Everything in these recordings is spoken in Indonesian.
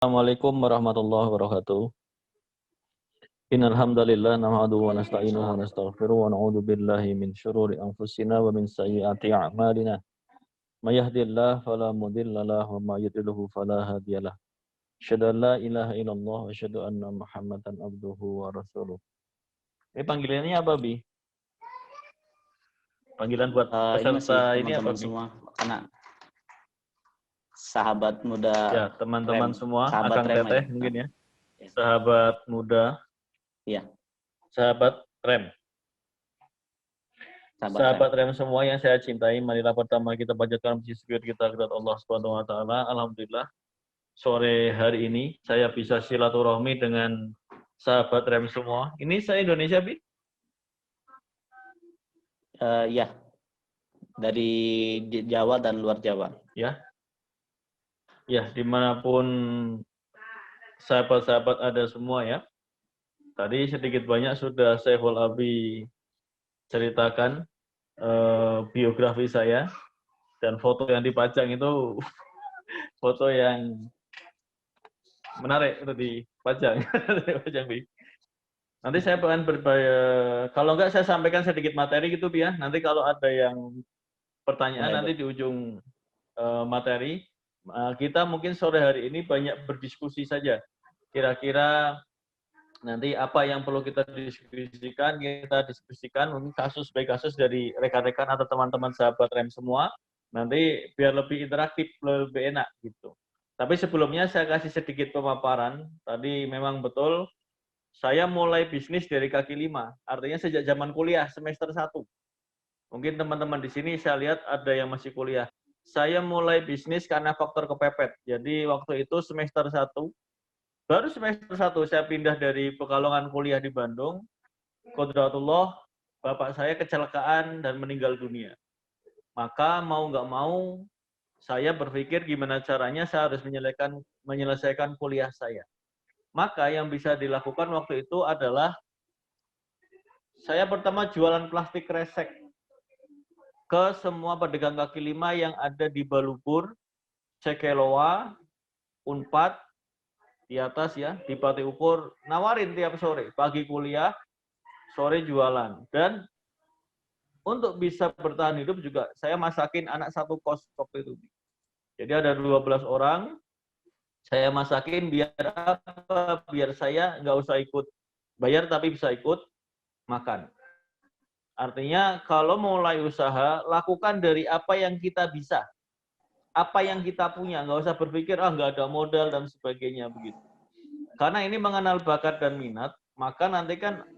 Assalamualaikum warahmatullahi wabarakatuh. Innal hamdalillah nahmaduhu wa nasta'inuhu wa nastaghfiruh wa na'udzu billahi min syururi anfusina wa min sayyiati a'malina. May yahdihillahu fala mudilla lahu wa may yudlilhu fala hadiyalah. Asyhadu an la ilaha illallah wa asyhadu anna Muhammadan abduhu wa rasuluh. Panggilannya apa, Bi? Panggilan buat peserta ini apa, teman-teman Bi? semua, karena sahabat muda. Ya, teman-teman semua, sahabat Akang Rem Teteh aja. mungkin ya. Sahabat muda. Iya. Sahabat Rem. Sahabat Rem semua yang saya cintai, marilah pertama kita panjatkan puji syukur kita kepada Allah Subhanahu wa taala. Alhamdulillah sore hari ini saya bisa silaturahmi dengan sahabat Rem semua. Ini saya Indonesia, Bi? Ya. Dari Jawa dan luar Jawa. Ya. Ya, dimanapun sahabat-sahabat ada semua ya. Tadi sedikit banyak sudah Syekhul Abi ceritakan biografi saya, dan foto yang dipajang itu foto yang menarik itu dipajang. Nanti saya akan kalau enggak saya sampaikan sedikit materi gitu ya. Nanti kalau ada yang pertanyaan nanti di ujung materi kita mungkin sore hari ini banyak berdiskusi saja. Kira-kira nanti apa yang perlu kita diskusikan mungkin kasus by kasus dari rekan-rekan atau teman-teman sahabat Rem semua, nanti biar lebih interaktif, lebih enak gitu. Tapi sebelumnya saya kasih sedikit pemaparan. Tadi memang betul saya mulai bisnis dari kaki lima, artinya sejak zaman kuliah semester 1. Mungkin teman-teman di sini saya lihat ada yang masih kuliah. Saya mulai bisnis karena faktor kepepet. Jadi waktu itu semester 1, baru semester 1 saya pindah dari Pekalongan kuliah di Bandung. Qadratullah, bapak saya kecelakaan dan meninggal dunia. Maka mau nggak mau, saya berpikir gimana caranya saya harus menyelesaikan kuliah saya. Maka yang bisa dilakukan waktu itu adalah saya pertama jualan plastik kresek ke semua pedagang kaki lima yang ada di Balubur, Cekeloa, Unpad, di atas ya, di Pati Ukur, nawarin tiap sore, pagi kuliah, sore jualan. Dan untuk bisa bertahan hidup juga, saya masakin anak satu kos waktu itu. Jadi ada 12 orang, saya masakin biar apa? Biar saya nggak usah ikut bayar, tapi bisa ikut makan. Artinya kalau mulai usaha, lakukan dari apa yang kita bisa. Apa yang kita punya, nggak usah berpikir, nggak ada modal dan sebagainya begitu. Karena ini mengenal bakat dan minat, maka nanti kan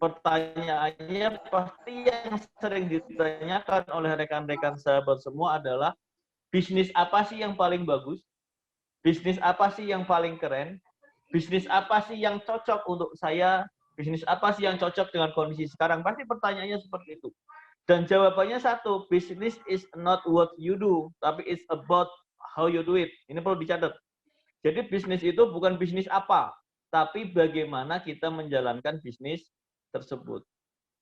pertanyaannya pasti yang sering ditanyakan oleh rekan-rekan sahabat semua adalah, bisnis apa sih yang paling bagus? Bisnis apa sih yang paling keren? Bisnis apa sih yang cocok untuk saya? Bisnis apa sih yang cocok dengan kondisi sekarang? Pasti pertanyaannya seperti itu. Dan jawabannya satu, business is not what you do, tapi it's about how you do it. Ini perlu dicatat. Jadi bisnis itu bukan bisnis apa, tapi bagaimana kita menjalankan bisnis tersebut.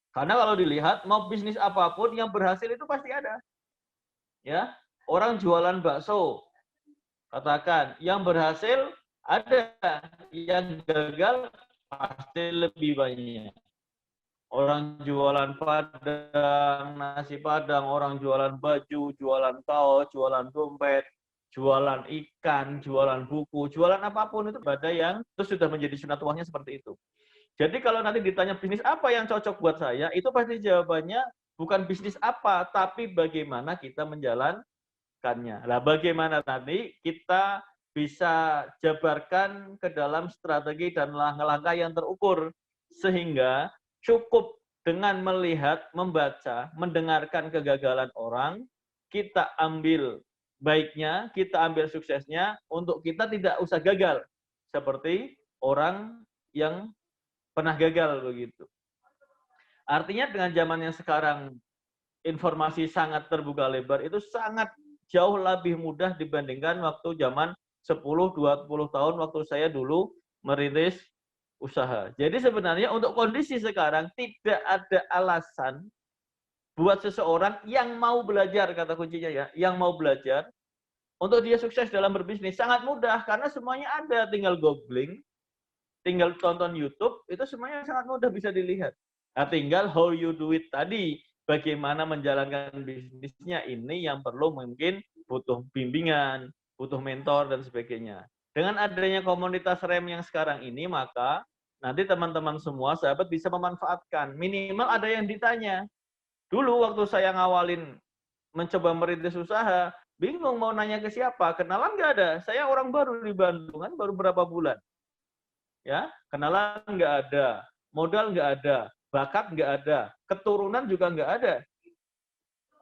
Karena kalau dilihat, mau bisnis apapun yang berhasil itu pasti ada. Ya, orang jualan bakso, katakan, yang berhasil ada, yang gagal pasti lebih banyak. Orang jualan padang, nasi padang, orang jualan baju, jualan kaos, jualan dompet, jualan ikan, jualan buku, jualan apapun itu ada yang itu sudah menjadi sunatullahnya seperti itu. Jadi kalau nanti ditanya bisnis apa yang cocok buat saya, itu pasti jawabannya bukan bisnis apa, tapi bagaimana kita menjalankannya. Nah, bagaimana tadi kita bisa jabarkan ke dalam strategi dan langkah-langkah yang terukur, sehingga cukup dengan melihat, membaca, mendengarkan kegagalan orang, kita ambil baiknya, kita ambil suksesnya, untuk kita tidak usah gagal. Seperti orang yang pernah gagal begitu. Artinya dengan zaman yang sekarang, informasi sangat terbuka lebar, itu sangat jauh lebih mudah dibandingkan waktu zaman 10-20 tahun waktu saya dulu merintis usaha. Jadi sebenarnya untuk kondisi sekarang tidak ada alasan buat seseorang yang mau belajar, kata kuncinya ya, yang mau belajar untuk dia sukses dalam berbisnis sangat mudah karena semuanya ada, tinggal googling, tinggal tonton YouTube, itu semuanya sangat mudah bisa dilihat. Nah, tinggal how you do it tadi, bagaimana menjalankan bisnisnya ini yang perlu mungkin butuh bimbingan, butuh mentor dan sebagainya. Dengan adanya komunitas rem yang sekarang ini, maka nanti teman-teman semua sahabat bisa memanfaatkan. Minimal ada yang ditanya. Dulu waktu saya ngawalin mencoba merintis usaha, bingung mau nanya ke siapa, kenalan nggak ada. Saya orang baru di Bandung, kan baru berapa bulan. Ya, kenalan nggak ada, modal nggak ada, bakat nggak ada, keturunan juga nggak ada.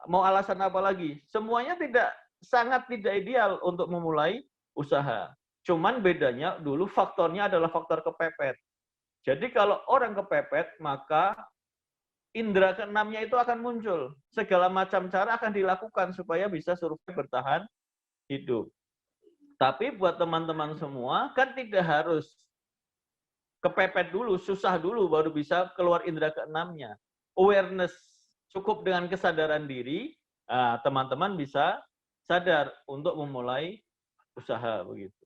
Mau alasan apa lagi? Semuanya sangat tidak ideal untuk memulai usaha. Cuman bedanya dulu faktornya adalah faktor kepepet. Jadi kalau orang kepepet, maka indera keenamnya itu akan muncul. Segala macam cara akan dilakukan supaya bisa survive bertahan hidup. Tapi buat teman-teman semua, kan tidak harus kepepet dulu, susah dulu, baru bisa keluar indera keenamnya. Awareness, cukup dengan kesadaran diri, teman-teman bisa sadar untuk memulai usaha. Begitu.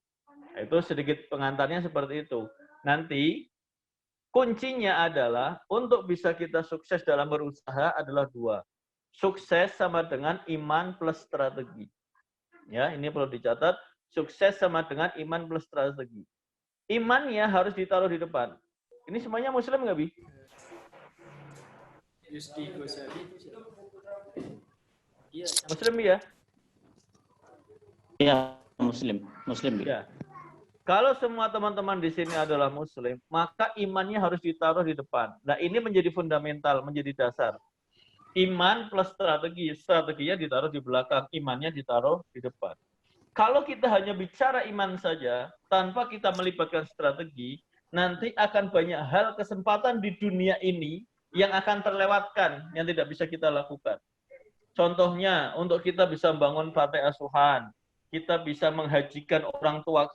Itu sedikit pengantarnya seperti itu. Nanti, kuncinya adalah untuk bisa kita sukses dalam berusaha adalah 2. Sukses sama dengan iman plus strategi. Ya, ini perlu dicatat. Sukses sama dengan iman plus strategi. Imannya harus ditaruh di depan. Ini semuanya Muslim nggak, Bi? Muslim ya? Iya, Muslim. Muslim. Ya. Kalau semua teman-teman di sini adalah Muslim, maka imannya harus ditaruh di depan. Nah, ini menjadi fundamental, menjadi dasar. Iman plus strategi. Strateginya ditaruh di belakang, imannya ditaruh di depan. Kalau kita hanya bicara iman saja, tanpa kita melibatkan strategi, nanti akan banyak hal kesempatan di dunia ini yang akan terlewatkan, yang tidak bisa kita lakukan. Contohnya, untuk kita bisa membangun pantai asuhan, kita bisa menghajikan orang tua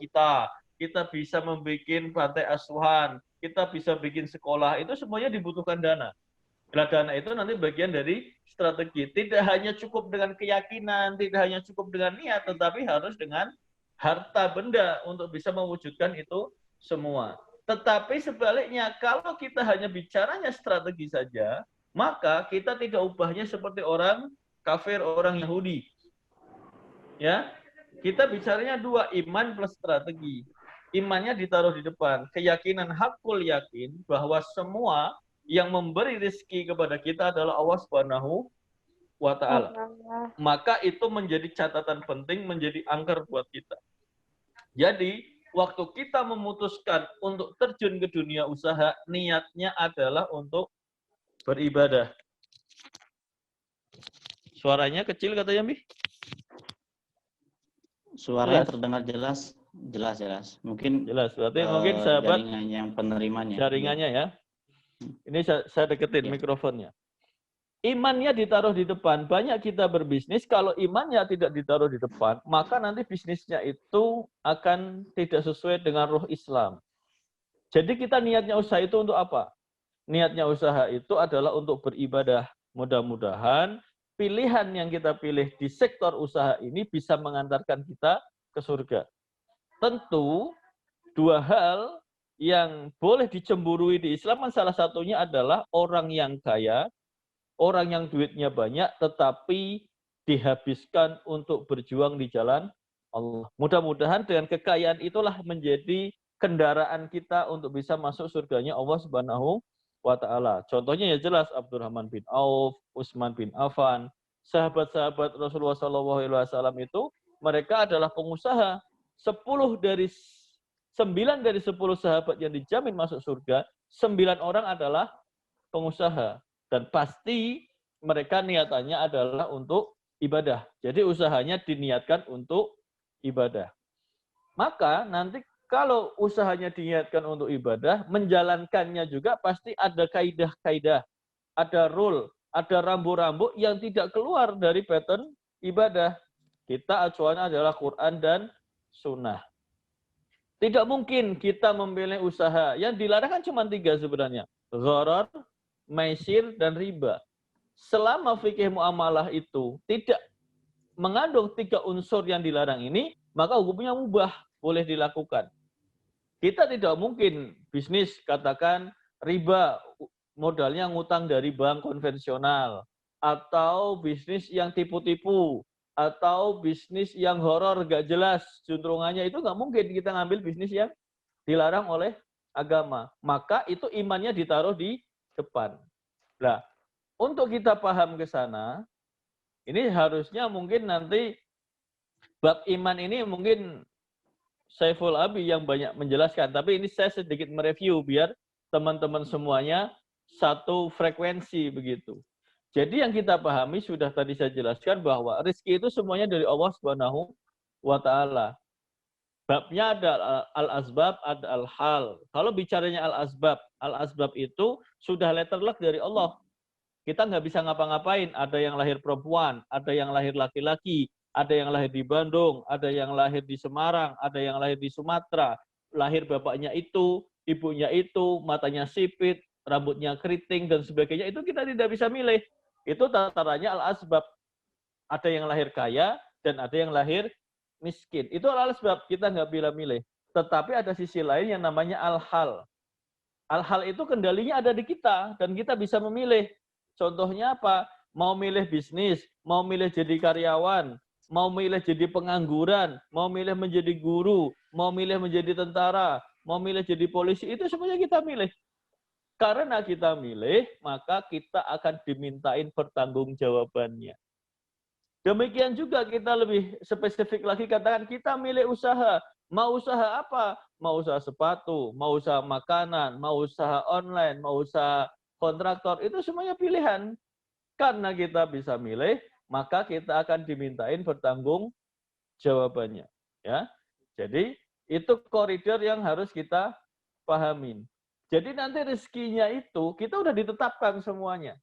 kita bisa membuat pantai asuhan, kita bisa bikin sekolah, itu semuanya dibutuhkan dana. Nah, dana itu nanti bagian dari strategi. Tidak hanya cukup dengan keyakinan, tidak hanya cukup dengan niat, tetapi harus dengan harta benda untuk bisa mewujudkan itu semua. Tetapi sebaliknya, kalau kita hanya bicaranya strategi saja, maka kita tidak ubahnya seperti orang kafir, orang Yahudi. Ya, kita bicaranya 2, iman plus strategi. Imannya ditaruh di depan, keyakinan hakul yakin bahwa semua yang memberi rezeki kepada kita adalah Allah Subhanahu wa Ta'ala. Maka itu menjadi catatan penting, menjadi angker buat kita. Jadi, waktu kita memutuskan untuk terjun ke dunia usaha, niatnya adalah untuk beribadah. Suaranya kecil katanya, Mi? Suaranya terdengar jelas. Mungkin jelas. Berarti mungkin sahabat jaringan yang penerimanya. Jaringannya ya. Ini saya deketin mikrofonnya. Imannya ditaruh di depan. Banyak kita berbisnis, kalau imannya tidak ditaruh di depan, maka nanti bisnisnya itu akan tidak sesuai dengan ruh Islam. Jadi kita niatnya usaha itu untuk apa? Niatnya usaha itu adalah untuk beribadah. Mudah-mudahan pilihan yang kita pilih di sektor usaha ini bisa mengantarkan kita ke surga. Tentu, 2 hal yang boleh dicemburui di Islam, salah satunya adalah orang yang kaya, orang yang duitnya banyak, tetapi dihabiskan untuk berjuang di jalan Allah. Mudah-mudahan dengan kekayaan itulah menjadi kendaraan kita untuk bisa masuk surganya Allah Subhanahu wa Ta'ala. Contohnya ya jelas, Abdurrahman bin Auf, Utsman bin Affan, sahabat-sahabat Rasulullah SAW itu, mereka adalah pengusaha. 9 dari 10 sahabat yang dijamin masuk surga, 9 orang adalah pengusaha. Dan pasti mereka niatannya adalah untuk ibadah. Jadi usahanya diniatkan untuk ibadah. Maka nanti kalau usahanya diniatkan untuk ibadah, menjalankannya juga pasti ada kaidah-kaidah, ada rule, ada rambu-rambu yang tidak keluar dari pattern ibadah. Kita acuannya adalah Quran dan Sunnah. Tidak mungkin kita memilih usaha. Yang dilarang kan cuma 3 sebenarnya. Gharar, maisir, dan riba. Selama fikih muamalah itu tidak mengandung 3 unsur yang dilarang ini, maka hukumnya mubah, boleh dilakukan. Kita tidak mungkin bisnis katakan riba, modalnya ngutang dari bank konvensional, atau bisnis yang tipu-tipu, atau bisnis yang horor gak jelas juntrungannya, itu nggak mungkin kita ngambil bisnis yang dilarang oleh agama. Maka itu imannya ditaruh di depan. Nah, untuk kita paham ke sana, ini harusnya mungkin nanti bab iman ini mungkin Saiful Abi yang banyak menjelaskan, tapi ini saya sedikit mereview biar teman-teman semuanya satu frekuensi begitu. Jadi yang kita pahami sudah tadi saya jelaskan bahwa rezeki itu semuanya dari Allah Subhanahu wa taala. Babnya ada al-asbab, ada al-hal. Kalau bicaranya al-asbab itu sudah letter luck dari Allah. Kita nggak bisa ngapa-ngapain. Ada yang lahir perempuan, ada yang lahir laki-laki, ada yang lahir di Bandung, ada yang lahir di Semarang, ada yang lahir di Sumatera. Lahir bapaknya itu, ibunya itu, matanya sipit, rambutnya keriting, dan sebagainya. Itu kita tidak bisa milih. Itu tatarannya al-asbab. Ada yang lahir kaya, dan ada yang lahir miskin. Itu al-asbab, kita nggak bisa milih. Tetapi ada sisi lain yang namanya al-hal. Al-hal itu kendalinya ada di kita, dan kita bisa memilih. Contohnya apa? Mau milih bisnis, mau milih jadi karyawan, mau milih jadi pengangguran, mau milih menjadi guru, mau milih menjadi tentara, mau milih jadi polisi, itu semuanya kita milih. Karena kita milih, maka kita akan dimintain pertanggungjawabannya. Demikian juga kita lebih spesifik lagi katakan kita milih usaha. Mau usaha apa? Mau usaha sepatu, mau usaha makanan, mau usaha online, mau usaha kontraktor, itu semuanya pilihan. Karena kita bisa milih, maka kita akan dimintain bertanggung jawabannya. Ya, jadi itu koridor yang harus kita pahamin. Jadi nanti rezekinya itu kita udah ditetapkan semuanya.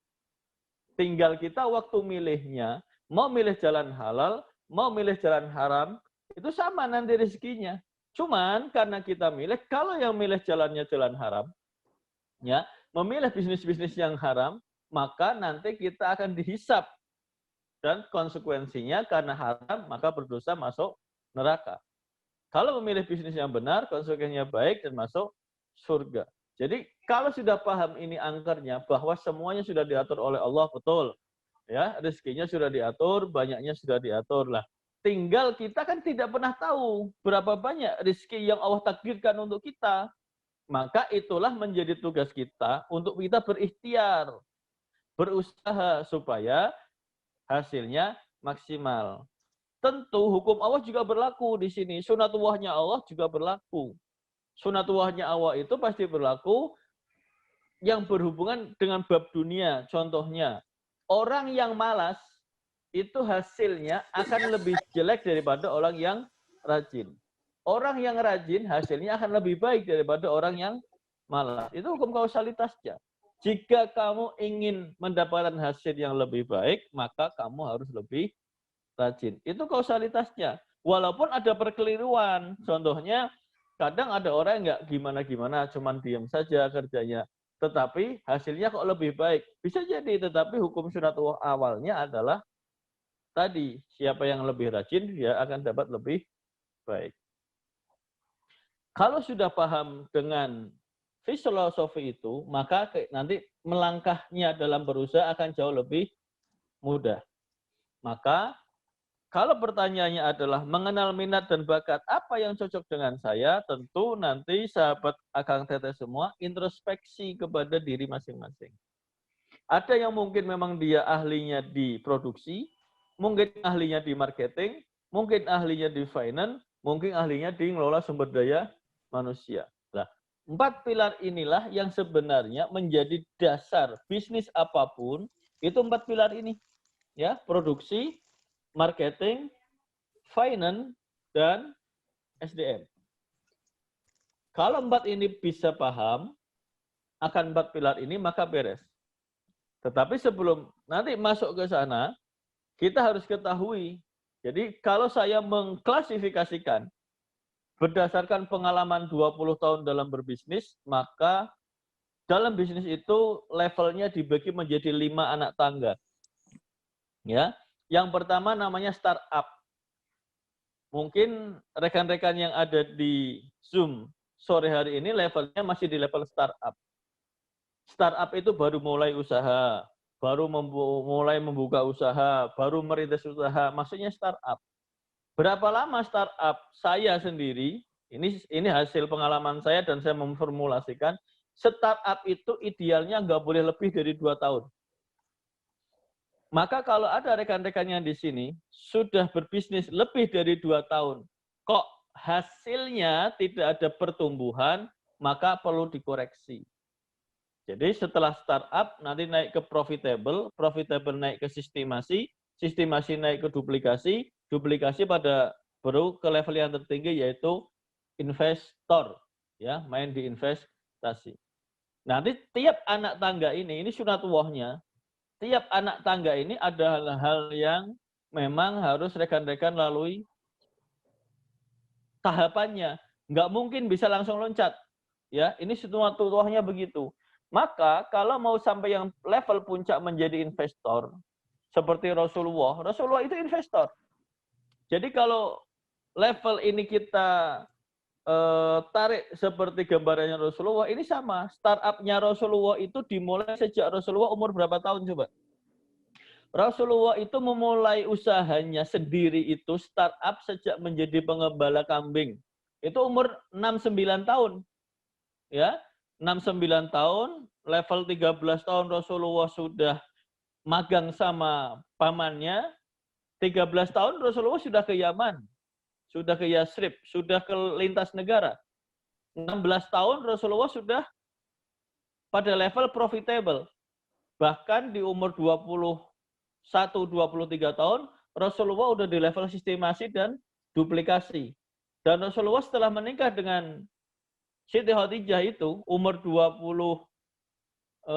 Tinggal kita waktu milihnya, mau milih jalan halal, mau milih jalan haram, itu sama nanti rezekinya. Cuman karena kita milih, kalau yang milih jalannya jalan haram, ya, memilih bisnis-bisnis yang haram, maka nanti kita akan dihisap. Dan konsekuensinya karena haram, maka berdosa masuk neraka. Kalau memilih bisnis yang benar, konsekuensinya baik dan masuk surga. Jadi kalau sudah paham ini angkernya, bahwa semuanya sudah diatur oleh Allah, betul. Ya, rezekinya sudah diatur, banyaknya sudah diatur lah. Tinggal kita kan tidak pernah tahu berapa banyak rezeki yang Allah takdirkan untuk kita. Maka itulah menjadi tugas kita untuk kita berikhtiar, berusaha supaya hasilnya maksimal. Tentu hukum Allah juga berlaku di sini. Sunatullahnya Allah juga berlaku. Sunatullahnya Allah itu pasti berlaku yang berhubungan dengan bab dunia. Contohnya, orang yang malas itu hasilnya akan lebih jelek daripada orang yang rajin. Orang yang rajin hasilnya akan lebih baik daripada orang yang malas. Itu hukum kausalitasnya. Jika kamu ingin mendapatkan hasil yang lebih baik, maka kamu harus lebih rajin. Itu kausalitasnya. Walaupun ada perkeliruan. Contohnya, kadang ada orang yang nggak gimana-gimana, cuman diam saja kerjanya. Tetapi hasilnya kok lebih baik. Bisa jadi, tetapi hukum sunatullah awalnya adalah tadi, siapa yang lebih rajin, dia akan dapat lebih baik. Kalau sudah paham dengan filosofi itu, maka nanti melangkahnya dalam berusaha akan jauh lebih mudah. Maka kalau pertanyaannya adalah mengenal minat dan bakat apa yang cocok dengan saya, tentu nanti sahabat Akang Teteh semua introspeksi kepada diri masing-masing. Ada yang mungkin memang dia ahlinya di produksi, mungkin ahlinya di marketing, mungkin ahlinya di finance, mungkin ahlinya di ngelola sumber daya manusia. Nah, 4 pilar inilah yang sebenarnya menjadi dasar bisnis apapun, itu 4 pilar ini. Ya, produksi, marketing, finance, dan SDM. Kalau 4 ini bisa paham akan 4 pilar ini, maka beres. Tetapi sebelum nanti masuk ke sana, kita harus ketahui. Jadi kalau saya mengklasifikasikan berdasarkan pengalaman 20 tahun dalam berbisnis, maka dalam bisnis itu levelnya dibagi menjadi 5 anak tangga. Ya, Yang pertama namanya startup. Mungkin rekan-rekan yang ada di Zoom sore hari ini levelnya masih di level startup. Startup itu baru mulai usaha, baru mulai membuka usaha, baru merintis usaha, maksudnya startup. Berapa lama startup? Saya sendiri, ini hasil pengalaman saya dan saya memformulasikan, startup itu idealnya nggak boleh lebih dari 2 tahun. Maka kalau ada rekan-rekan yang di sini sudah berbisnis lebih dari 2 tahun, kok hasilnya tidak ada pertumbuhan, maka perlu dikoreksi. Jadi setelah startup nanti naik ke profitable, profitable naik ke sistemasi, sistemasi naik ke duplikasi, duplikasi pada baru ke level yang tertinggi yaitu investor, ya, main di investasi. Nanti tiap anak tangga ini sunatullahnya, tiap anak tangga ini ada hal-hal yang memang harus rekan-rekan lalui tahapannya. Nggak mungkin bisa langsung loncat. Ya, ini sunatullahnya begitu. Maka kalau mau sampai yang level puncak menjadi investor, seperti Rasulullah, Rasulullah itu investor. Jadi kalau level ini kita tarik seperti gambarannya Rasulullah, ini sama. Startupnya Rasulullah itu dimulai sejak Rasulullah umur berapa tahun coba? Rasulullah itu memulai usahanya sendiri itu startup sejak menjadi pengembala kambing. Itu umur 6-9 tahun. Ya, 6-9 tahun, level 13 tahun Rasulullah sudah magang sama pamannya, 13 tahun Rasulullah sudah ke Yaman, sudah ke Yasrib, sudah ke lintas negara. 16 tahun Rasulullah sudah pada level profitable. Bahkan di umur 21-23 tahun, Rasulullah udah di level sistemasi dan duplikasi. Dan Rasulullah setelah menikah dengan Siti Khadijah itu umur 25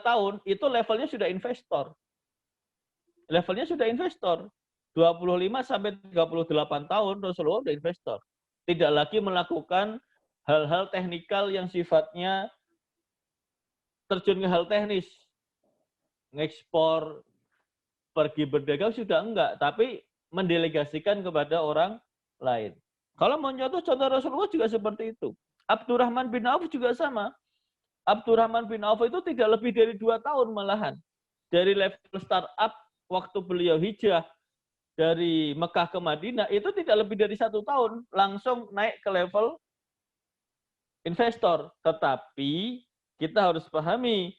tahun, itu levelnya sudah investor. Levelnya sudah investor. 25 sampai 38 tahun Rasulullah sudah investor. Tidak lagi melakukan hal-hal teknikal yang sifatnya terjun ke hal teknis. Ngekspor, pergi berdagang sudah enggak, tapi mendelegasikan kepada orang lain. Kalau mau contoh Rasulullah juga seperti itu. Abdurrahman bin Auf juga sama. Abdurrahman bin Auf itu tidak lebih dari 2 tahun malahan. Dari level startup, waktu beliau hijrah dari Mekah ke Madinah, itu tidak lebih dari 1 tahun. Langsung naik ke level investor. Tetapi kita harus pahami,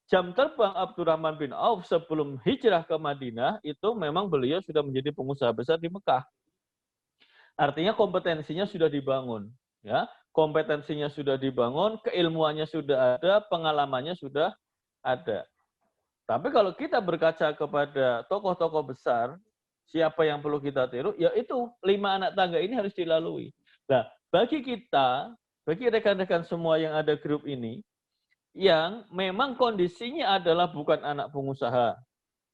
jam terbang Abdurrahman bin Auf sebelum hijrah ke Madinah, itu memang beliau sudah menjadi pengusaha besar di Mekah. Artinya kompetensinya sudah dibangun, ya. Kompetensinya sudah dibangun, keilmuannya sudah ada, pengalamannya sudah ada. Tapi kalau kita berkaca kepada tokoh-tokoh besar, siapa yang perlu kita tiru? Ya itu 5 anak tangga ini harus dilalui. Nah, bagi kita, bagi rekan-rekan semua yang ada grup ini, yang memang kondisinya adalah bukan anak pengusaha,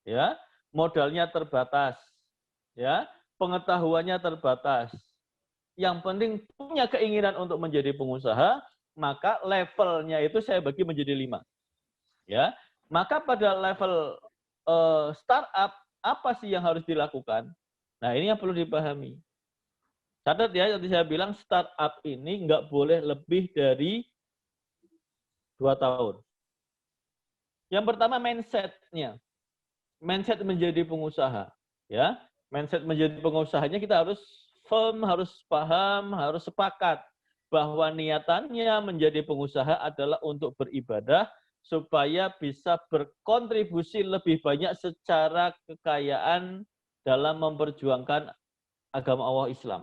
ya, modalnya terbatas, ya, pengetahuannya terbatas. Yang penting punya keinginan untuk menjadi pengusaha, maka levelnya itu saya bagi menjadi 5. Ya, maka pada level startup apa sih yang harus dilakukan? Nah, ini yang perlu dipahami. Catat ya, tadi saya bilang startup ini nggak boleh lebih dari 2 tahun. Yang pertama mindset-nya. Mindset menjadi pengusaha. Ya, mindset menjadi pengusahanya kita harus firm, harus paham, harus sepakat bahwa niatannya menjadi pengusaha adalah untuk beribadah supaya bisa berkontribusi lebih banyak secara kekayaan dalam memperjuangkan agama Allah Islam.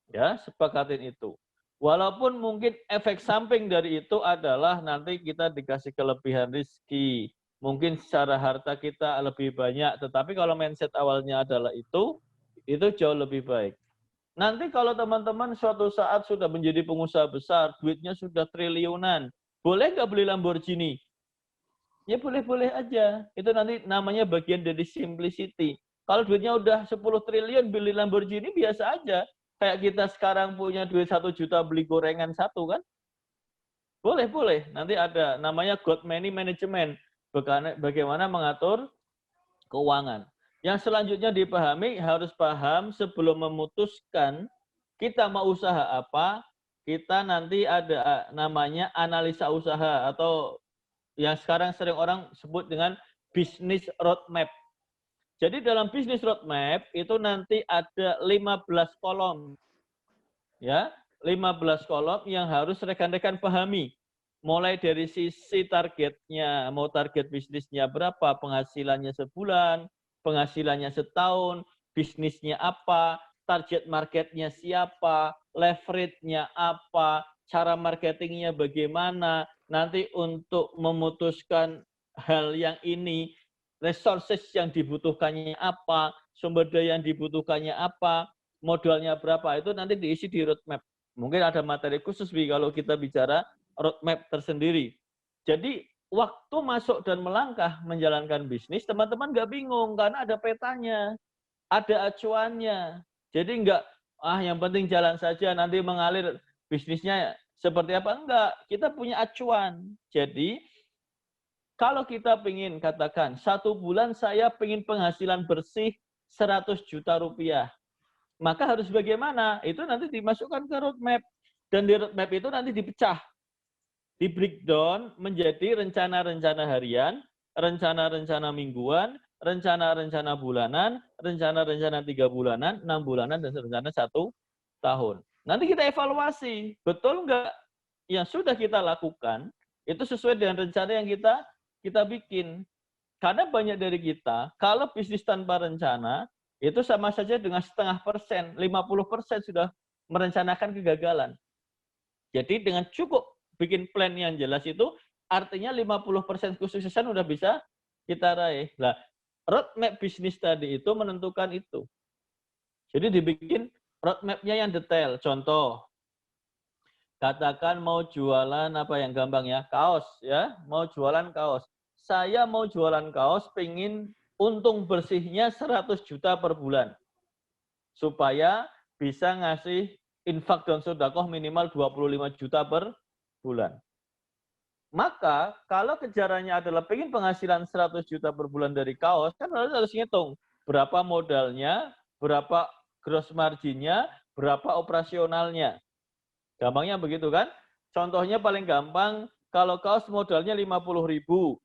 Ya, sepakatin itu. Walaupun mungkin efek samping dari itu adalah nanti kita dikasih kelebihan rezeki, mungkin secara harta kita lebih banyak, tetapi kalau mindset awalnya adalah itu jauh lebih baik. Nanti kalau teman-teman suatu saat sudah menjadi pengusaha besar, duitnya sudah triliunan, boleh nggak beli Lamborghini? Ya boleh-boleh aja. Itu nanti namanya bagian dari simplicity. Kalau duitnya udah 10 triliun beli Lamborghini biasa aja. Kayak kita sekarang punya duit 1 juta beli gorengan 1 kan? Boleh. Nanti ada namanya God Money Management. Bagaimana mengatur keuangan. Yang selanjutnya dipahami, harus paham sebelum memutuskan kita mau usaha apa, kita nanti ada namanya analisa usaha atau yang sekarang sering orang sebut dengan bisnis roadmap. Jadi dalam bisnis roadmap itu nanti ada 15 kolom. Ya, 15 kolom yang harus rekan-rekan pahami. Mulai dari sisi targetnya, mau target bisnisnya berapa, penghasilannya sebulan, penghasilannya setahun, bisnisnya apa, target marketnya siapa, leverage-nya apa, cara marketingnya bagaimana, nanti untuk memutuskan hal yang ini, resources yang dibutuhkannya apa, sumber daya yang dibutuhkannya apa, modalnya berapa, itu nanti diisi di roadmap. Mungkin ada materi khusus kalau kita bicara roadmap tersendiri. Jadi waktu masuk dan melangkah menjalankan bisnis, teman-teman nggak bingung karena ada petanya, ada acuannya. Jadi nggak, yang penting jalan saja, nanti mengalir bisnisnya seperti apa. Enggak, kita punya acuan. Jadi kalau kita ingin katakan, 1 bulan saya ingin penghasilan bersih 100 juta rupiah. Maka harus bagaimana? Itu nanti dimasukkan ke roadmap. Dan di roadmap itu nanti dipecah. Di breakdown menjadi rencana-rencana harian, rencana-rencana mingguan, rencana-rencana bulanan, rencana-rencana 3 bulanan, 6 bulanan, dan rencana 1 tahun. Nanti kita evaluasi, betul nggak yang sudah kita lakukan, itu sesuai dengan rencana yang kita bikin. Karena banyak dari kita, kalau bisnis tanpa rencana, itu sama saja dengan 0,5%, 50% sudah merencanakan kegagalan. Jadi dengan cukup bikin plan yang jelas itu, artinya 50% kesuksesan udah bisa kita raih. Nah, roadmap bisnis tadi itu menentukan itu. Jadi dibikin roadmap-nya yang detail. Contoh, katakan mau jualan apa yang gampang ya, kaos ya, mau jualan kaos. Saya mau jualan kaos, pengen untung bersihnya 100 juta per bulan. Supaya bisa ngasih infak dan sedekah minimal 25 juta per bulan. Maka kalau kejarannya adalah pengen penghasilan 100 juta per bulan dari kaos, kan harus ngitung berapa modalnya, berapa gross marginnya, berapa operasionalnya. Gampangnya begitu kan? Contohnya paling gampang, kalau kaos modalnya 50.000,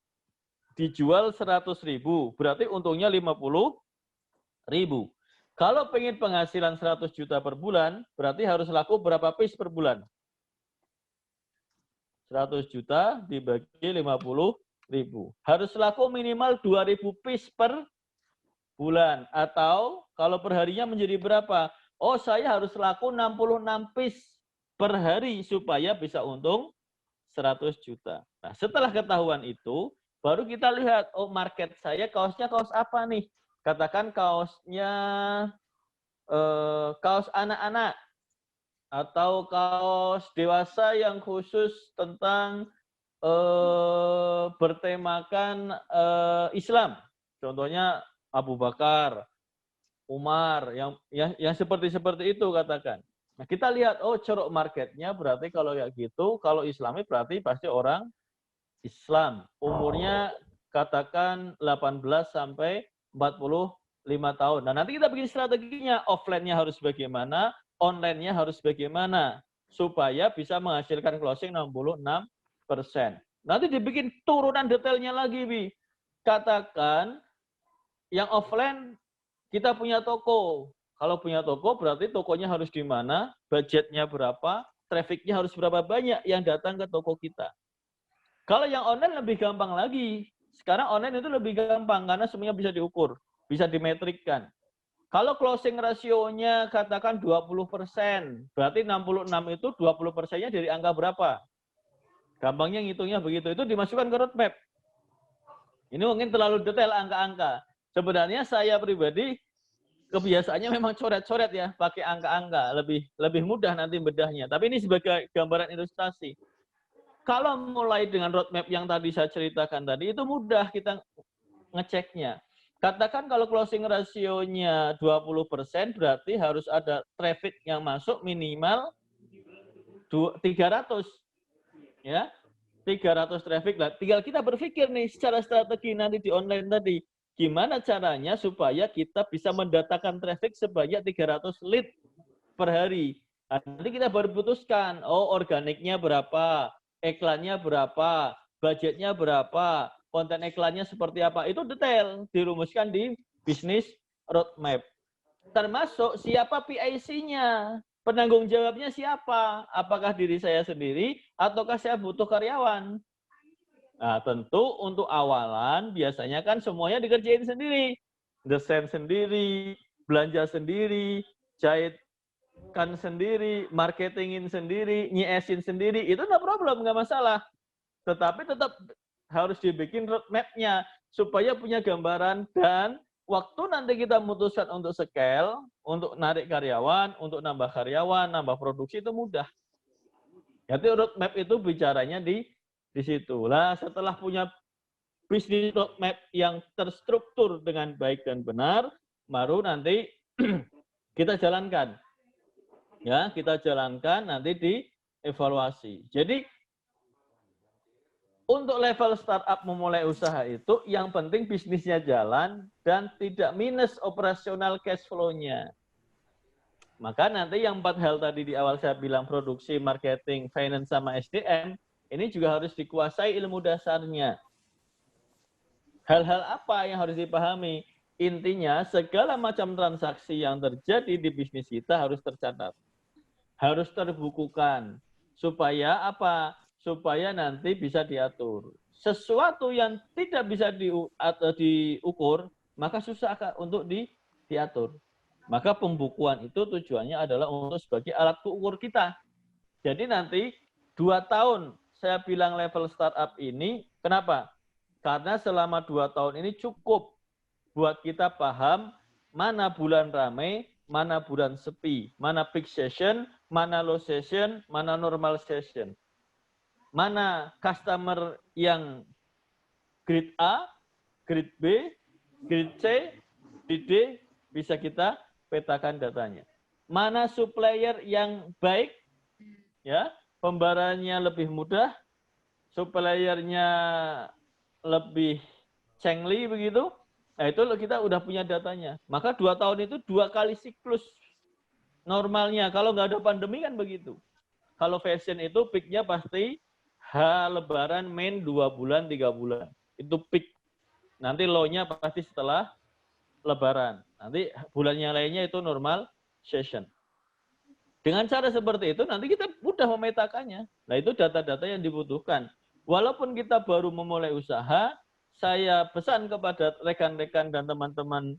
dijual 100.000, berarti untungnya 50.000. Kalau pengen penghasilan 100 juta per bulan, berarti harus laku berapa piece per bulan? 100 juta dibagi 50.000. Harus laku minimal 2.000 piece per bulan. Atau kalau perharinya menjadi berapa? Oh, saya harus laku 66 piece per hari supaya bisa untung 100 juta. Nah, setelah ketahuan itu, baru kita lihat, oh market saya kaosnya kaos apa nih? Katakan kaosnya kaos anak-anak atau kaos dewasa yang khusus tentang bertemakan Islam. Contohnya Abu Bakar, Umar, yang seperti itu katakan. Nah, kita lihat, oh ceruk marketnya berarti kalau kayak gitu, kalau Islami berarti pasti orang Islam. Umurnya katakan 18 sampai 45 tahun. Nah, nanti kita bikin strateginya, offline-nya harus bagaimana, online-nya harus bagaimana, supaya bisa menghasilkan closing 66%. Nanti dibikin turunan detailnya lagi, Bi. Katakan yang offline kita punya toko. Kalau punya toko berarti tokonya harus di mana, budgetnya berapa, trafficnya harus berapa banyak yang datang ke toko kita. Kalau yang online lebih gampang lagi. Sekarang online itu lebih gampang karena semuanya bisa diukur, bisa dimetrikkan. Kalau closing rasionya katakan 20%, berarti 66 itu 20%-nya dari angka berapa? Gampangnya ngitungnya begitu. Itu dimasukkan ke roadmap. Ini mungkin terlalu detail angka-angka. Sebenarnya saya pribadi kebiasaannya memang coret-coret ya, pakai angka-angka, lebih mudah nanti bedahnya. Tapi ini sebagai gambaran ilustrasi. Kalau mulai dengan roadmap yang tadi saya ceritakan tadi, itu mudah kita ngeceknya. Katakan kalau closing rasionya 20%, berarti harus ada traffic yang masuk minimal 300. Ya, 300 traffic lah. Tinggal kita berpikir nih secara strategi nanti di online tadi. gimana caranya supaya kita bisa mendatangkan traffic sebanyak 300 lead per hari. Nah, nanti kita baru putuskan, oh organiknya berapa, iklannya berapa, budgetnya berapa, konten iklannya seperti apa. Itu detail dirumuskan di bisnis roadmap. Termasuk siapa PIC-nya, penanggung jawabnya siapa, apakah diri saya sendiri ataukah saya butuh karyawan. Nah, tentu untuk awalan biasanya kan semuanya dikerjain sendiri. Desain sendiri, belanja sendiri, jahitkan sendiri, marketingin sendiri, nyesin sendiri. Itu nggak problem, nggak masalah. Tetapi tetap harus dibikin roadmap-nya supaya punya gambaran, dan waktu nanti kita memutuskan untuk scale, untuk narik karyawan, untuk nambah karyawan, nambah produksi itu mudah. Jadi roadmap itu bicaranya di situ. Lah setelah punya bisnis roadmap yang terstruktur dengan baik dan benar, baru nanti kita jalankan. Ya, kita jalankan nanti dievaluasi. Jadi untuk level startup memulai usaha itu yang penting bisnisnya jalan dan tidak minus operasional cash flow-nya. Maka nanti yang 4 hal tadi di awal saya bilang, produksi, marketing, finance, sama SDM, ini juga harus dikuasai ilmu dasarnya. Hal-hal apa yang harus dipahami? Intinya segala macam transaksi yang terjadi di bisnis kita harus tercatat. Harus terbukukan. Supaya apa? Supaya nanti bisa diatur. Sesuatu yang tidak bisa diukur, maka susah untuk diatur. Maka pembukuan itu tujuannya adalah untuk sebagai alat ukur kita. Jadi nanti 2 tahun saya bilang level startup ini, kenapa? Karena selama 2 tahun ini cukup buat kita paham mana bulan ramai, mana bulan sepi, mana peak session, mana low session, mana normal session. Mana customer yang grade A, grade B, grade C, grade D, bisa kita petakan datanya. Mana supplier yang baik, ya, pembayarannya lebih mudah, suppliernya lebih cengli begitu, nah itu kita udah punya datanya. Maka 2 tahun itu 2 kali siklus normalnya. Kalau nggak ada pandemi kan begitu. Kalau fashion itu peaknya pasti Lebaran, main 2 bulan, 3 bulan. Itu peak. Nanti low-nya pasti setelah Lebaran. Nanti bulan yang lainnya itu normal session. Dengan cara seperti itu nanti kita mudah memetakannya. Nah itu data-data yang dibutuhkan. Walaupun kita baru memulai usaha, saya pesan kepada rekan-rekan dan teman-teman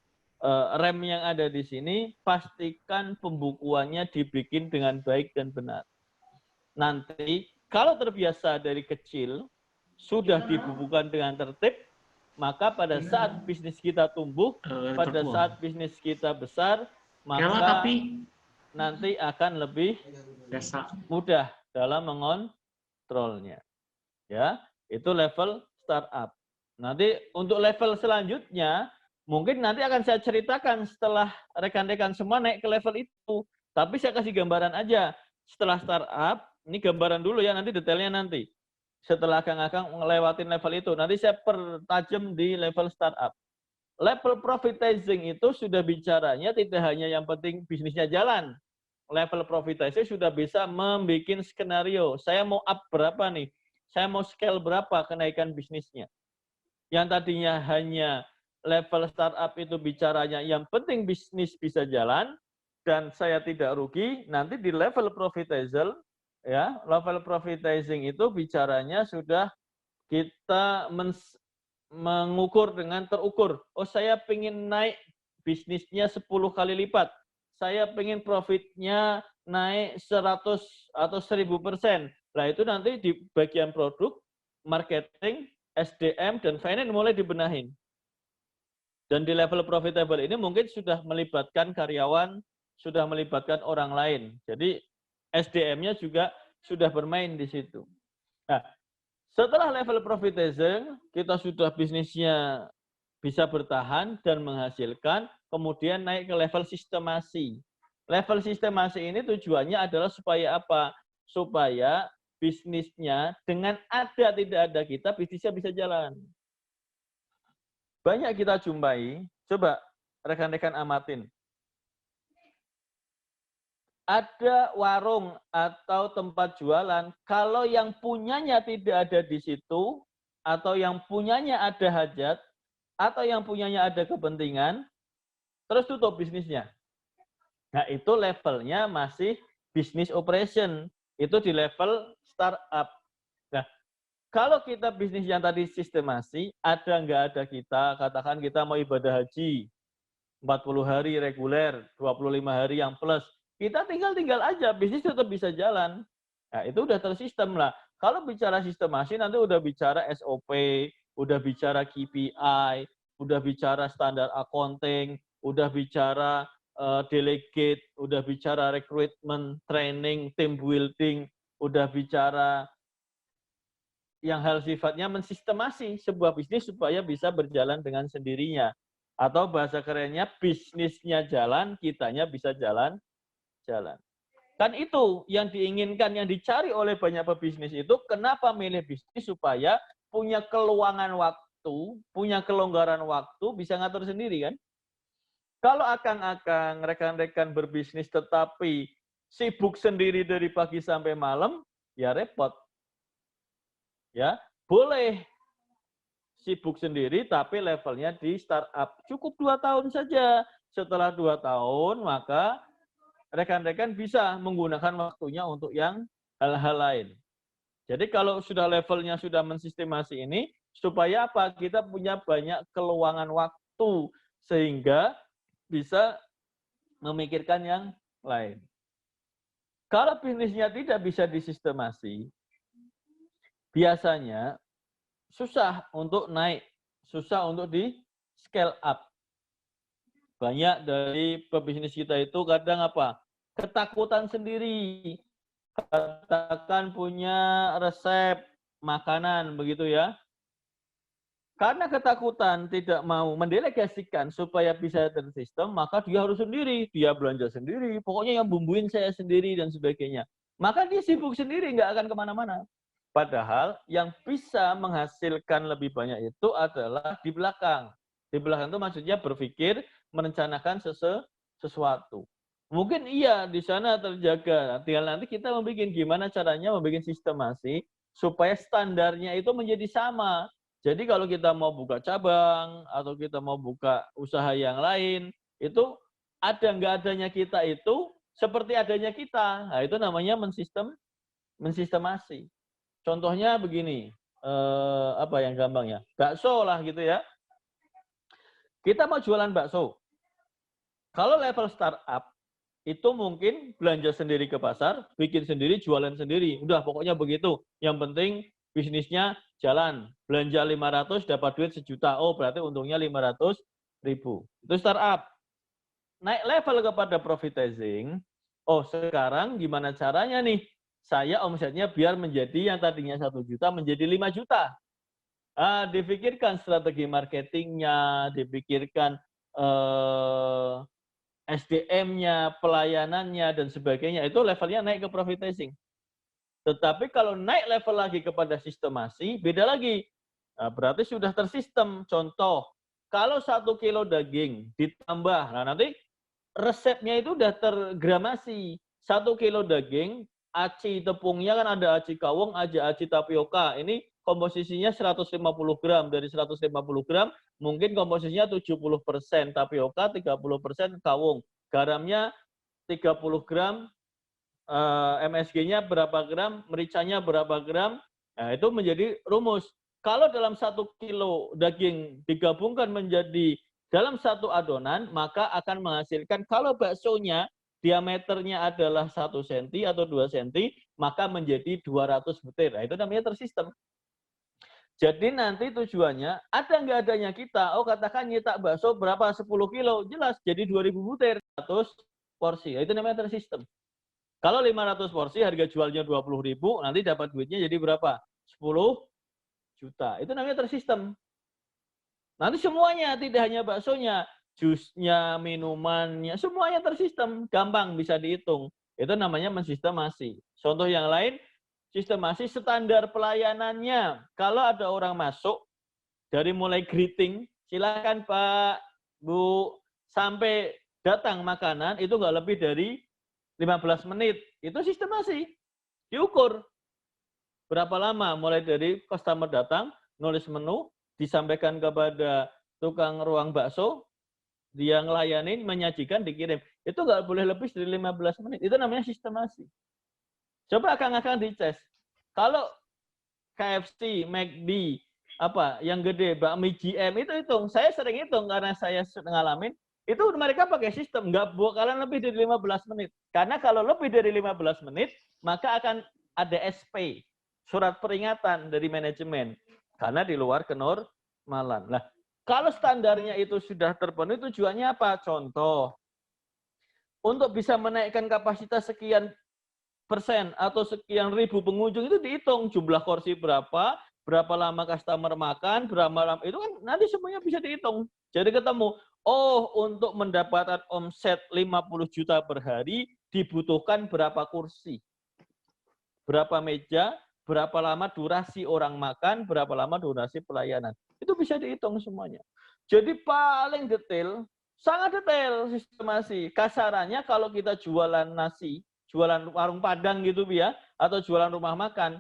rem yang ada di sini, pastikan pembukuannya dibikin dengan baik dan benar. Nanti kalau terbiasa dari kecil, sudah dibukukan dengan tertib, maka pada saat bisnis kita tumbuh, pada saat bisnis kita besar, maka nanti akan lebih mudah dalam mengontrolnya. Ya, itu level startup. Nanti untuk level selanjutnya, mungkin nanti akan saya ceritakan setelah rekan-rekan semua naik ke level itu. Tapi saya kasih gambaran aja. Setelah startup, ini gambaran dulu ya, nanti detailnya nanti. Setelah Kang ngelewatin level itu, nanti saya pertajam di level startup. Level profitizing itu sudah bicaranya tidak hanya yang penting bisnisnya jalan. Level profitizing sudah bisa membuat skenario. Saya mau up berapa nih? Saya mau scale berapa kenaikan bisnisnya? Yang tadinya hanya level startup itu bicaranya yang penting bisnis bisa jalan dan saya tidak rugi, nanti di level profitizing, ya, level profitizing itu bicaranya sudah kita mengukur dengan terukur. Oh, saya pengen naik bisnisnya 10 kali lipat. Saya pengen profitnya naik 100 atau 1000%. Nah, itu nanti di bagian produk, marketing, SDM, dan finance mulai dibenahin. Dan di level profitable ini mungkin sudah melibatkan karyawan, sudah melibatkan orang lain. Jadi SDM-nya juga sudah bermain di situ. Nah, setelah level profitizing, kita sudah bisnisnya bisa bertahan dan menghasilkan, kemudian naik ke level sistemasi. Level sistemasi ini tujuannya adalah supaya apa? Supaya bisnisnya dengan ada tidak ada kita, bisnisnya bisa jalan. banyak kita jumpai, coba rekan-rekan amatin. Ada warung atau tempat jualan, kalau yang punyanya tidak ada di situ, atau yang punyanya ada hajat, atau yang punyanya ada kepentingan, terus tutup bisnisnya. Nah, itu levelnya masih business operation. Itu di level startup. Nah, kalau kita bisnis yang tadi sistemasi, ada nggak ada kita, katakan kita mau ibadah haji, 40 hari reguler, 25 hari yang plus, kita tinggal aja, bisnis tetap bisa jalan. Nah, itu udah tersistem lah. Kalau bicara sistemasi, nanti udah bicara SOP, udah bicara KPI, udah bicara standar accounting, udah bicara delegate, udah bicara recruitment, training, team building, udah bicara yang hal sifatnya mensistemasi sebuah bisnis supaya bisa berjalan dengan sendirinya. Atau bahasa kerennya, bisnisnya jalan, kitanya bisa jalan. Kan itu yang diinginkan, yang dicari oleh banyak pebisnis itu, kenapa milih bisnis supaya punya keluangan waktu, punya kelonggaran waktu, bisa ngatur sendiri kan? Kalau akang-akang, rekan-rekan berbisnis tetapi sibuk sendiri dari pagi sampai malam, ya repot. Ya, boleh sibuk sendiri tapi levelnya di startup. Cukup 2 tahun saja. Setelah 2 tahun, maka rekan-rekan bisa menggunakan waktunya untuk yang hal-hal lain. Jadi kalau sudah levelnya sudah mensistemasi ini, supaya apa? Kita punya banyak keluangan waktu, sehingga bisa memikirkan yang lain. Kalau bisnisnya tidak bisa disistemasi, biasanya susah untuk naik, susah untuk di scale up. Banyak dari pebisnis kita itu kadang apa? Ketakutan sendiri. Katakan punya resep makanan begitu ya. Karena ketakutan tidak mau mendelegasikan supaya bisa tersistem, maka dia harus sendiri, dia belanja sendiri, pokoknya yang bumbuin saya sendiri dan sebagainya. Maka dia sibuk sendiri, nggak akan kemana-mana. Padahal yang bisa menghasilkan lebih banyak itu adalah di belakang. Di belakang itu maksudnya berpikir, merencanakan sesuatu. Mungkin iya di sana terjaga, tinggal nanti kita membuat gimana caranya membuat sistemasi supaya standarnya itu menjadi sama. Jadi kalau kita mau buka cabang atau kita mau buka usaha yang lain, itu ada nggak adanya kita itu seperti adanya kita. Nah, itu namanya mensistemasi. Contohnya begini, apa yang gampang ya? Bakso lah gitu ya. Kita mau jualan bakso. Kalau level startup, itu mungkin belanja sendiri ke pasar, bikin sendiri, jualan sendiri. Udah pokoknya begitu. Yang penting bisnisnya jalan. Belanja 500 dapat duit 1 juta. Oh, berarti untungnya 500.000. Itu startup. Naik level kepada profitizing. Oh, sekarang gimana caranya nih? Saya omsetnya biar menjadi yang tadinya 1 juta menjadi 5 juta. Dipikirkan strategi marketingnya, dipikirkan SDM-nya, pelayanannya, dan sebagainya. Itu levelnya naik ke profitizing. Tetapi kalau naik level lagi kepada sistemasi, beda lagi. Nah, berarti sudah tersistem. Contoh, kalau 1 kilo daging ditambah, nah nanti resepnya itu udah tergramasi. 1 kilo daging, aci tepungnya kan ada aci kawung, aci tapioka. Ini komposisinya 150 gram. Dari 150 gram, mungkin komposisinya 70% tapioka, 30% kawung. Garamnya 30 gram, MSG-nya berapa gram, mericanya berapa gram, nah itu menjadi rumus. Kalau dalam 1 kilo daging digabungkan menjadi dalam satu adonan, maka akan menghasilkan, kalau baksonya diameternya adalah 1 cm atau 2 cm, maka menjadi 200 butir. Nah, itu namanya tersistem. Jadi nanti tujuannya, ada nggak adanya kita, oh katakan nyetak bakso berapa, 10 kilo, jelas, jadi 2.000 butir, 100 porsi. Nah, itu namanya tersistem. Kalau 500 porsi harga jualnya 20.000, nanti dapat duitnya jadi berapa? 10 juta. Itu namanya tersistem. Nanti semuanya, tidak hanya baksonya, jusnya, minumannya, semuanya tersistem. Gampang bisa dihitung. Itu namanya mensistemasi. Contoh yang lain, sistemasi standar pelayanannya. Kalau ada orang masuk, dari mulai greeting silakan Pak, Bu, sampai datang makanan itu nggak lebih dari 15 menit. Itu sistemasi. Diukur. Berapa lama mulai dari customer datang, nulis menu, disampaikan kepada tukang ruang bakso, dia ngelayanin, menyajikan, dikirim. Itu nggak boleh lebih dari 15 menit. Itu namanya sistemasi. Coba akang-akang dicek. Kalau KFC, McD, apa yang gede, bakmi GM itu hitung. Saya sering hitung karena saya ngalamin. Itu mereka pakai sistem, nggak bakalan lebih dari 15 menit. Karena kalau lebih dari 15 menit, maka akan ada SP, surat peringatan dari manajemen. Karena di luar kenormalan. Nah, kalau standarnya itu sudah terpenuhi, tujuannya apa? Contoh, untuk bisa menaikkan kapasitas sekian persen atau sekian ribu pengunjung itu dihitung jumlah kursi berapa lama customer makan, berapa lama, itu kan nanti semuanya bisa dihitung. Jadi ketemu, oh untuk mendapatkan omset 50 juta per hari dibutuhkan berapa kursi, berapa meja, berapa lama durasi orang makan, berapa lama durasi pelayanan. Itu bisa dihitung semuanya. Jadi paling detail, sangat detail sistemasi. Kasarannya kalau kita jualan nasi, jualan warung Padang gitu ya, atau jualan rumah makan,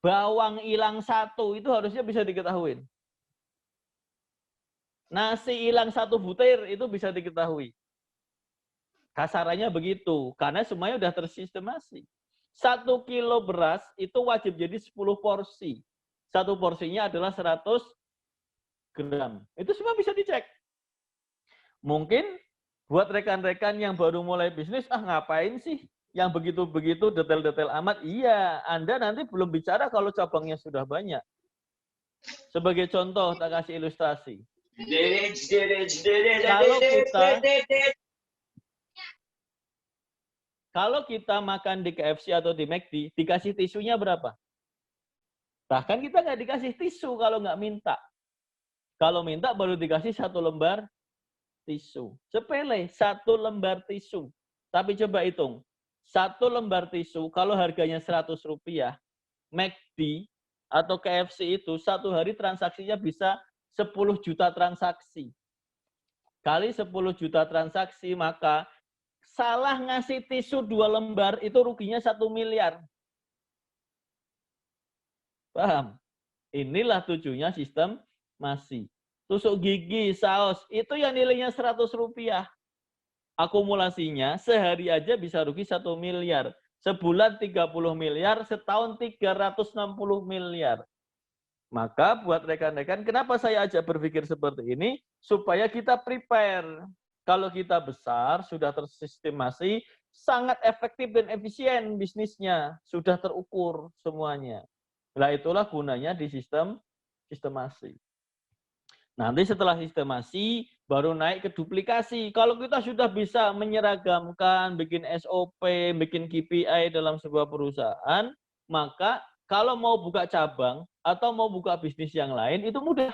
bawang hilang 1 itu harusnya bisa diketahui. Nasi hilang 1 butir itu bisa diketahui. Kasarannya begitu, karena semuanya udah tersistemasi. 1 kilo beras itu wajib jadi 10 porsi. 1 porsinya adalah 100 gram. Itu semua bisa dicek. Mungkin buat rekan-rekan yang baru mulai bisnis, ngapain sih yang begitu-begitu detail-detail amat? Iya, Anda nanti belum bicara kalau cabangnya sudah banyak. Sebagai contoh, tak kasih ilustrasi. Kalau kita makan di KFC atau di McD, dikasih tisunya berapa? Bahkan kita nggak dikasih tisu kalau nggak minta. Kalau minta baru dikasih 1 lembar tisu. Sepele, 1 lembar tisu. Tapi coba hitung. 1 lembar tisu, kalau harganya Rp100, McD atau KFC itu 1 hari transaksinya bisa 10 juta transaksi. Kali 10 juta transaksi, maka salah ngasih tisu 2 lembar itu ruginya 1 miliar. Paham? Inilah tujuannya sistem masih. Tusuk gigi, saus, itu yang nilainya Rp100. Akumulasinya sehari aja bisa rugi 1 miliar. Sebulan 30 miliar, setahun 360 miliar. Maka buat rekan-rekan, kenapa saya ajak berpikir seperti ini? Supaya kita prepare. Kalau kita besar, sudah tersistemasi, sangat efektif dan efisien bisnisnya. Sudah terukur semuanya. Nah, itulah gunanya di sistemasi. Nanti setelah sistemasi, baru naik ke duplikasi. Kalau kita sudah bisa menyeragamkan, bikin SOP, bikin KPI dalam sebuah perusahaan, maka kalau mau buka cabang atau mau buka bisnis yang lain, itu mudah.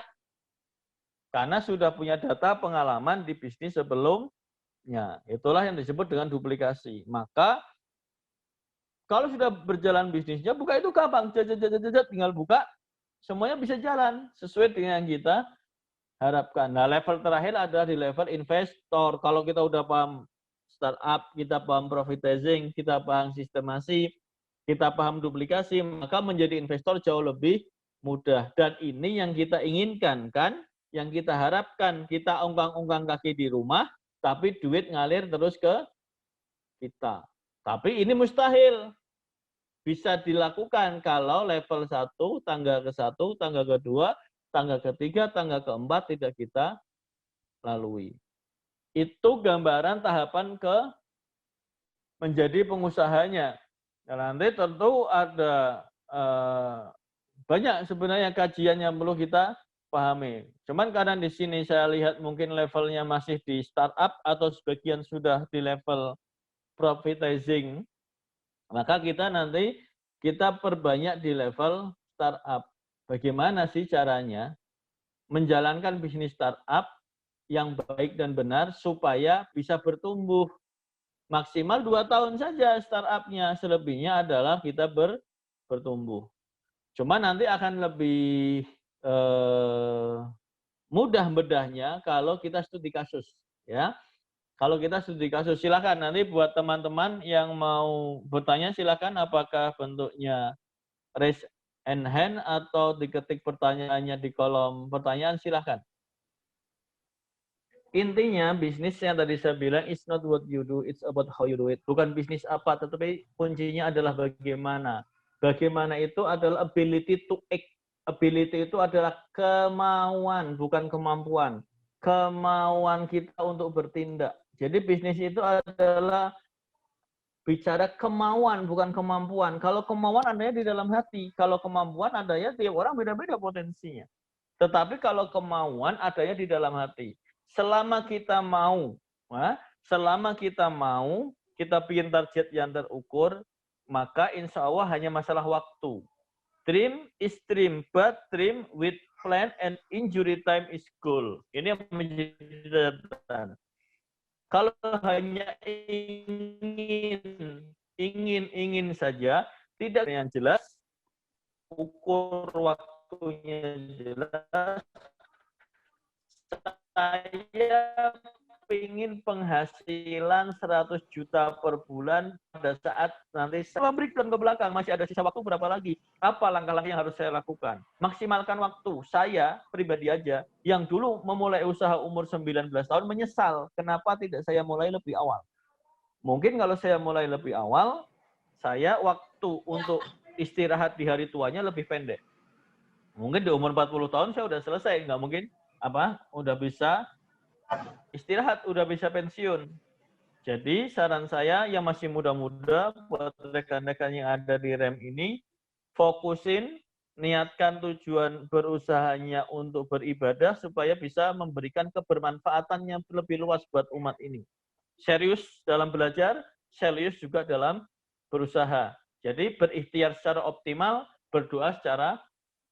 Karena sudah punya data pengalaman di bisnis sebelumnya. Itulah yang disebut dengan duplikasi. Maka kalau sudah berjalan bisnisnya, buka itu gampang. Tinggal buka, semuanya bisa jalan sesuai dengan yang kita harapkan. Nah, level terakhir adalah di level investor. Kalau kita udah paham startup, kita paham profitizing, kita paham sistemasi, kita paham duplikasi, maka menjadi investor jauh lebih mudah. Dan ini yang kita inginkan, kan? Yang kita harapkan. Kita ungkang-ungkang kaki di rumah, tapi duit ngalir terus ke kita. Tapi ini mustahil. Bisa dilakukan kalau level 1, tangga ke-1, tangga ke-2, tangga ke-3, tangga ke-4 tidak kita lalui. Itu gambaran tahapan ke menjadi pengusahanya. Nah, nanti tentu ada banyak sebenarnya kajian yang perlu kita pahami. Cuman karena di sini saya lihat mungkin levelnya masih di startup atau sebagian sudah di level profitizing, maka kita nanti kita perbanyak di level startup. Bagaimana sih caranya menjalankan bisnis startup yang baik dan benar supaya bisa bertumbuh. Maksimal 2 tahun saja startupnya, selebihnya adalah kita bertumbuh. Cuma nanti akan lebih mudah bedahnya kalau kita studi kasus, ya. Kalau kita studi kasus, silakan nanti buat teman-teman yang mau bertanya silakan apakah bentuknya raise and hand atau diketik pertanyaannya di kolom pertanyaan silakan. Intinya bisnis yang tadi saya bilang it's not what you do, it's about how you do it. Bukan bisnis apa, tetapi kuncinya adalah bagaimana. Bagaimana itu adalah ability to act. Ability itu adalah kemauan, bukan kemampuan. Kemauan kita untuk bertindak. Jadi bisnis itu adalah bicara kemauan, bukan kemampuan. Kalau kemauan adanya di dalam hati. Kalau kemampuan adanya tiap orang beda-beda potensinya. Tetapi kalau kemauan adanya di dalam hati. Selama kita mau, kita bikin target yang terukur, maka insya Allah hanya masalah waktu. Dream is dream, but dream with plan and injury time is goal. Ini yang menjadi catatan. Kalau hanya ingin saja, tidak yang jelas, ukur waktunya jelas, saya ingin penghasilan 100 juta per bulan pada saat nanti saya breakdown ke belakang, masih ada sisa waktu berapa lagi? Apa langkah-langkah yang harus saya lakukan? Maksimalkan waktu. Saya pribadi aja, yang dulu memulai usaha umur 19 tahun, menyesal kenapa tidak saya mulai lebih awal. Mungkin kalau saya mulai lebih awal, saya waktu untuk istirahat di hari tuanya lebih pendek. Mungkin di umur 40 tahun saya udah selesai, nggak mungkin udah bisa istirahat, udah bisa pensiun. Jadi saran saya yang masih muda-muda, buat rekan-rekan yang ada di REM ini, fokusin, niatkan tujuan berusahanya untuk beribadah supaya bisa memberikan kebermanfaatan yang lebih luas buat umat ini. Serius dalam belajar, serius juga dalam berusaha. Jadi berikhtiar secara optimal, berdoa secara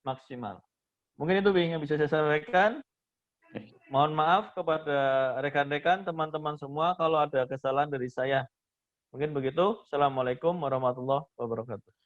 maksimal. Mungkin itu yang bisa saya sampaikan. Mohon maaf kepada rekan-rekan, teman-teman semua kalau ada kesalahan dari saya. Mungkin begitu. Assalamualaikum warahmatullahi wabarakatuh.